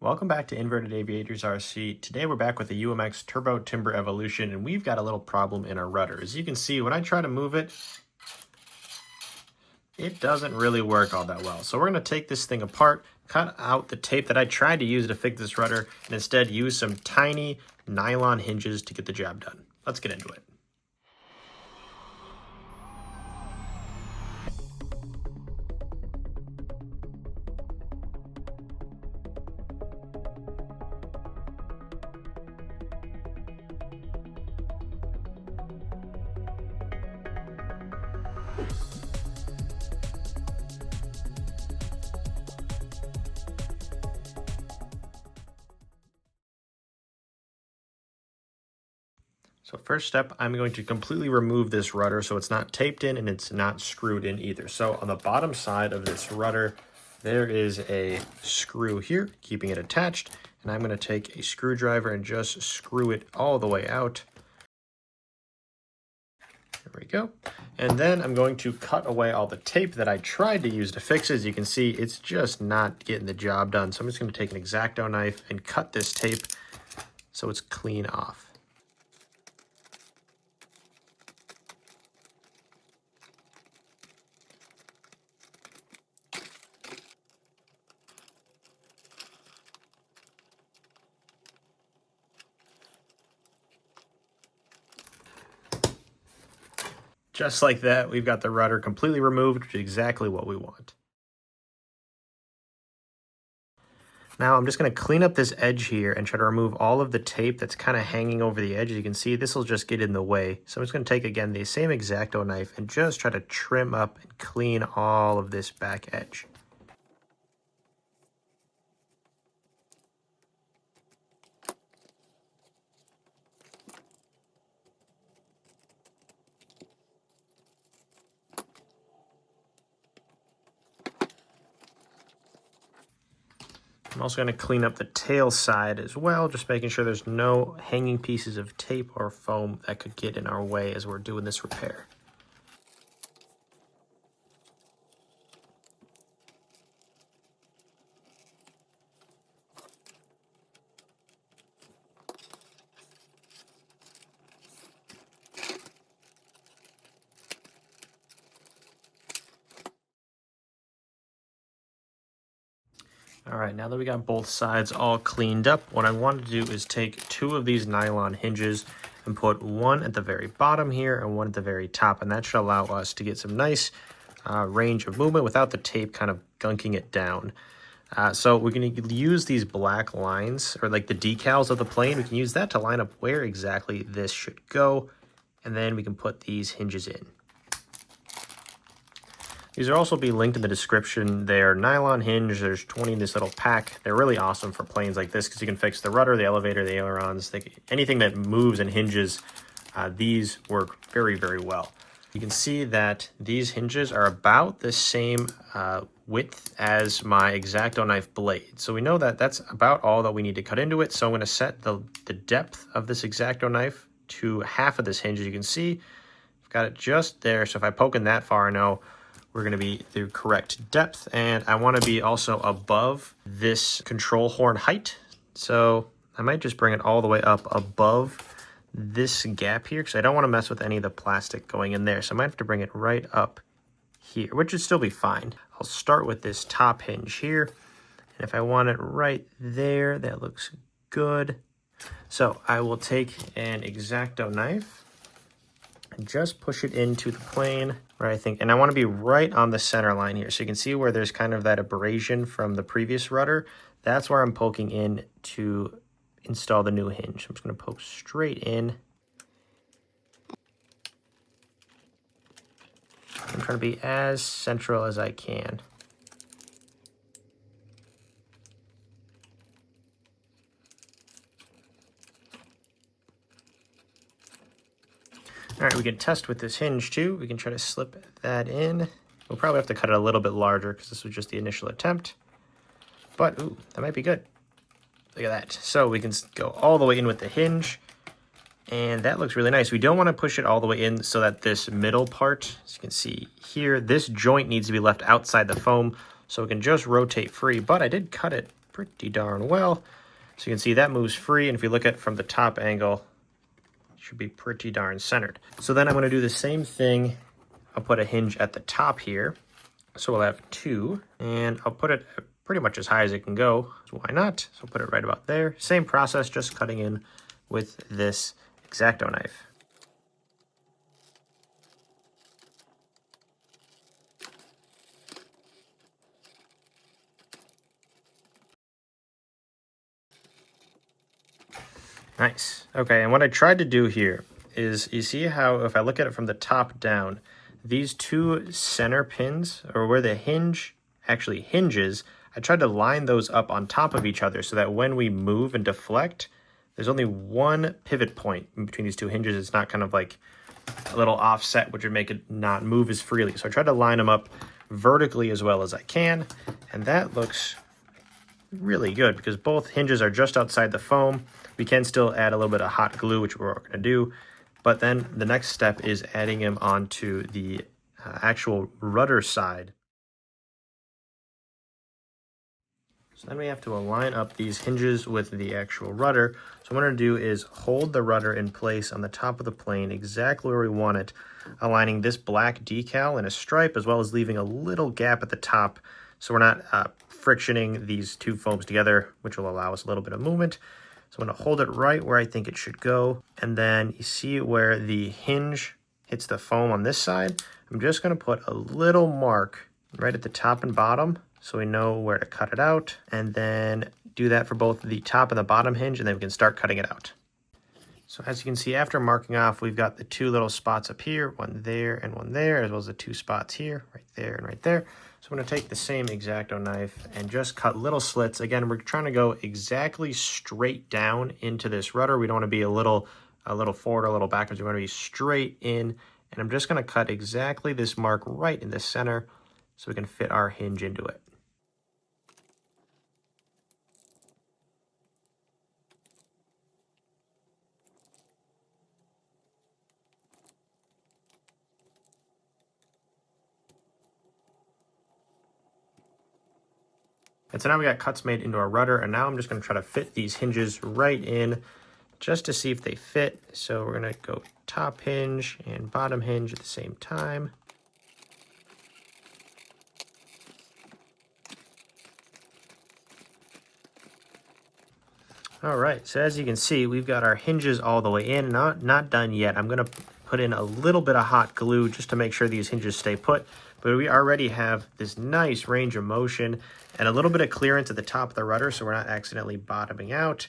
Welcome back to Inverted Aviators RC. Today we're back with the UMX Turbo Timber Evolution, and we've got a little problem in our rudder. As you can see, when I try to move it, it doesn't really work all that well. So we're going to take this thing apart, cut out the tape that I tried to use to fix this rudder, and instead use some tiny nylon hinges to get the job done. Let's get into it. So first step, I'm going to completely remove this rudder so it's not taped in and it's not screwed in either. So on the bottom side of this rudder, there is a screw here, keeping it attached. And I'm going to take a screwdriver and just screw it all the way out. There we go. And then I'm going to cut away all the tape that I tried to use to fix it. As you can see, it's just not getting the job done. So I'm just going to take an X-Acto knife and cut this tape so it's clean off. Just like that, we've got the rudder completely removed, which is exactly what we want. Now I'm just going to clean up this edge here and try to remove all of the tape that's kind of hanging over the edge. As you can see, this will just get in the way. So I'm just going to take, again, the same X-Acto knife and just try to trim up and clean all of this back edge. I'm also going to clean up the tail side as well, just making sure there's no hanging pieces of tape or foam that could get in our way as we're doing this repair. All right, now that we got both sides all cleaned up, what I want to do is take two of these nylon hinges and put one at the very bottom here and one at the very top, and that should allow us to get some nice range of movement without the tape kind of gunking it down. So we're going to use these black lines, or like the decals of the plane. We can use that to line up where exactly this should go, and then we can put these hinges in. These will also be linked in the description. They're nylon hinge. There's 20 in this little pack. They're really awesome for planes like this because you can fix the rudder, the elevator, the ailerons, anything that moves and hinges. These work very, very well. You can see that these hinges are about the same width as my X-Acto knife blade. So we know that that's about all that we need to cut into it. So I'm going to set the depth of this X-Acto knife to half of this hinge. As you can see, I've got it just there. So if I poke in that far, I know we're going to be the correct depth, and I want to be also above this control horn height. So I might just bring it all the way up above this gap here because I don't want to mess with any of the plastic going in there. So I might have to bring it right up here, which would still be fine. I'll start with this top hinge here, and if I want it right there, that looks good. So I will take an X-Acto knife and just push it into the plane where I think, and I want to be right on the center line here. So you can see where there's kind of that abrasion from the previous rudder. That's where I'm poking in to install the new hinge. I'm just going to poke straight in. I'm trying to be as central as I can. All right, we can test with this hinge too. We can try to slip that in. We'll probably have to cut it a little bit larger because this was just the initial attempt. But, ooh, that might be good. Look at that. So we can go all the way in with the hinge. And that looks really nice. We don't want to push it all the way in so that this middle part, as you can see here, this joint needs to be left outside the foam so we can just rotate free. But I did cut it pretty darn well. So you can see that moves free, and if you look at it from the top angle, it should be pretty darn centered. So then I'm going to do the same thing. I'll put a hinge at the top here. So we'll have 2, and I'll put it pretty much as high as it can go. So why not? So I'll put it right about there. Same process, just cutting in with this X-Acto knife. Nice. Okay, and what I tried to do here is, you see how if I look at it from the top down, these 2 center pins, or where the hinge actually hinges, I tried to line those up on top of each other so that when we move and deflect, there's only one pivot point in between these 2 hinges. It's not kind of like a little offset, which would make it not move as freely. So I tried to line them up vertically as well as I can, and that looks really good because both hinges are just outside the foam. We can still add a little bit of hot glue, which we're going to do, but then the next step is adding them onto the actual rudder side. So then we have to align up these hinges with the actual rudder. So what I'm going to do is hold the rudder in place on the top of the plane exactly where we want it, aligning this black decal in a stripe, as well as leaving a little gap at the top so we're not frictioning these 2 foams together, which will allow us a little bit of movement. So I'm going to hold it right where I think it should go. And then you see where the hinge hits the foam on this side. I'm just going to put a little mark right at the top and bottom so we know where to cut it out. And then do that for both the top and the bottom hinge, and then we can start cutting it out. So as you can see, after marking off, we've got the 2 little spots up here, one there and one there, as well as the 2 spots here, right there and right there. So I'm going to take the same X-Acto knife and just cut little slits. Again, we're trying to go exactly straight down into this rudder. We don't want to be a little forward or a little backwards. We want to be straight in. And I'm just going to cut exactly this mark right in the center so we can fit our hinge into it. And so now we got cuts made into our rudder, and now I'm just going to try to fit these hinges right in just to see if they fit. So we're going to go top hinge and bottom hinge at the same time. All right, so as you can see, we've got our hinges all the way in. Not done yet. I'm going to put in a little bit of hot glue just to make sure these hinges stay put. But we already have this nice range of motion and a little bit of clearance at the top of the rudder, so we're not accidentally bottoming out.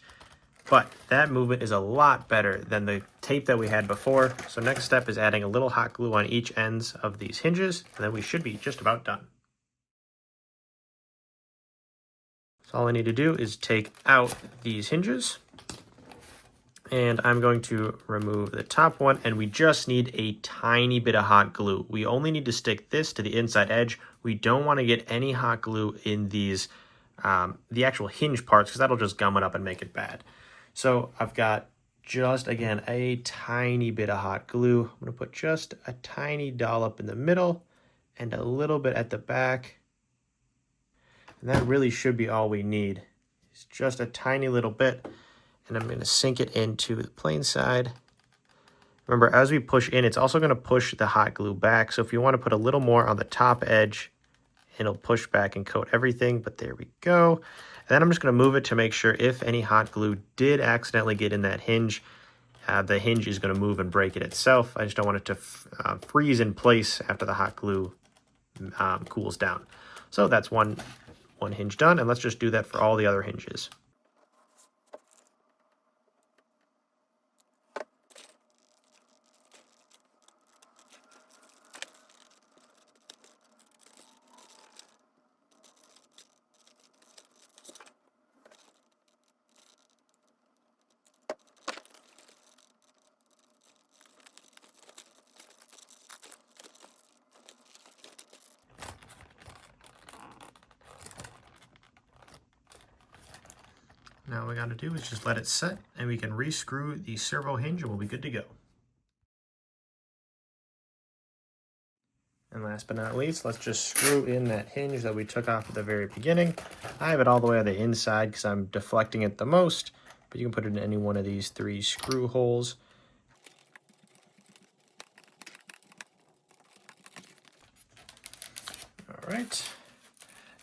But that movement is a lot better than the tape that we had before. So next step is adding a little hot glue on each ends of these hinges, and then we should be just about done. So all I need to do is take out these hinges, and I'm going to remove the top one, and we just need a tiny bit of hot glue. We only need to stick this to the inside edge. We don't want to get any hot glue in these, the actual hinge parts, because that'll just gum it up and make it bad. So I've got just, again, a tiny bit of hot glue. I'm going to put just a tiny dollop in the middle and a little bit at the back. And that really should be all we need. It's just a tiny little bit. And I'm going to sink it into the plane side. Remember, as we push in, it's also going to push the hot glue back. So if you want to put a little more on the top edge, it'll push back and coat everything. But there we go. And then I'm just going to move it to make sure if any hot glue did accidentally get in that hinge, the hinge is going to move and break it itself. I just don't want it to freeze in place after the hot glue cools down. So that's one hinge done, and let's just do that for all the other hinges. Now all we got to do is just let it set, and we can re-screw the servo hinge and we'll be good to go. And last but not least, let's just screw in that hinge that we took off at the very beginning. I have it all the way on the inside because I'm deflecting it the most, but you can put it in any one of these 3 screw holes. All right.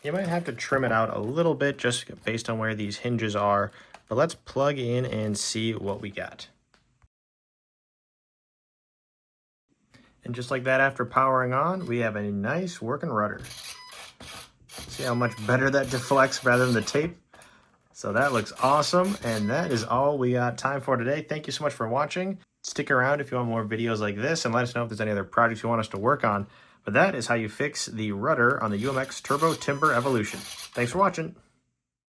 You might have to trim it out a little bit just based on where these hinges are, but let's plug in and see what we got. And just like that, after powering on, we have a nice working rudder. See how much better that deflects rather than the tape? So that looks awesome, and that is all we got time for today. Thank you so much for watching. Stick around if you want more videos like this, and let us know if there's any other projects you want us to work on. But that is how you fix the rudder on the UMX Turbo Timber Evolution. Thanks for watching.